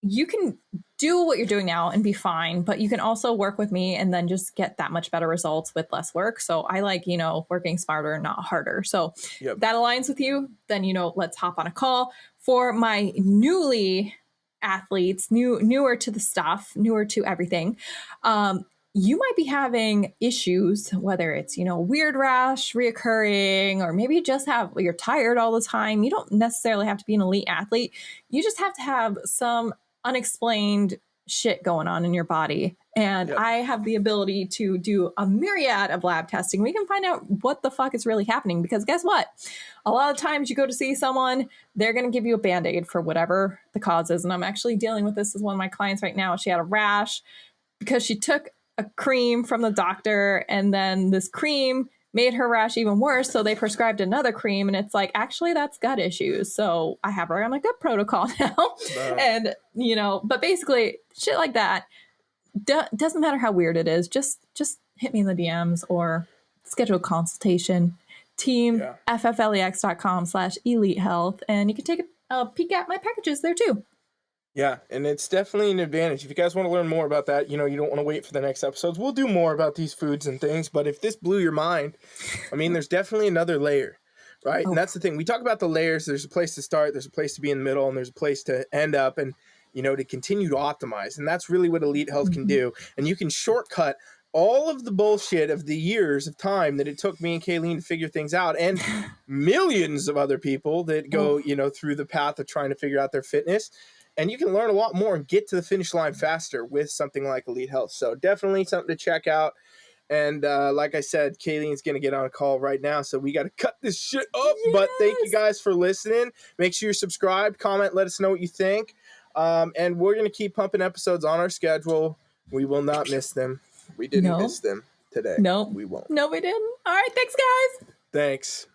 you can do what you're doing now and be fine, but you can also work with me and then just get that much better results with less work. So I like, you know, working smarter, not harder. So if that aligns with you, then, you know, let's hop on a call. For my newly athletes, newer to the stuff, newer to everything, you might be having issues, whether it's, you know, weird rash reoccurring, or maybe you're tired all the time. You don't necessarily have to be an elite athlete. You just have to have some unexplained shit going on in your body. And I have the ability to do a myriad of lab testing. We can find out what the fuck is really happening, because guess what? A lot of times you go to see someone, they're going to give you a Band-Aid for whatever the cause is. And I'm actually dealing with this with one of my clients right now. She had a rash because she took a cream from the doctor, and then this cream made her rash even worse. So they prescribed another cream, and it's like, actually, that's gut issues. So I have her on a gut protocol now. And, you know, but basically shit like that doesn't matter how weird it is. Just hit me in the DMs or schedule a consultation. Team FFLEX.com/elite health. And you can take a peek at my packages there too. Yeah, and it's definitely an advantage. If you guys want to learn more about that, you know, you don't want to wait for the next episodes. We'll do more about these foods and things, but if this blew your mind, I mean, there's definitely another layer, right? And that's the thing. We talk about the layers. There's a place to start, there's a place to be in the middle, and there's a place to end up, and, you know, to continue to optimize. And that's really what Elite Health can do. And you can shortcut all of the bullshit of the years of time that it took me and CaiLEAN to figure things out, and millions of other people that go, you know, through the path of trying to figure out their fitness. And you can learn a lot more and get to the finish line faster with something like Elite Health. So definitely something to check out. And like I said, CaiLEAN's going to get on a call right now. So we got to cut this shit up. Yes. But thank you guys for listening. Make sure you're subscribed, comment, let us know what you think. And we're going to keep pumping episodes on our schedule. We will not miss them. We didn't miss them today. No, we won't. No, we didn't. All right. Thanks, guys. Thanks.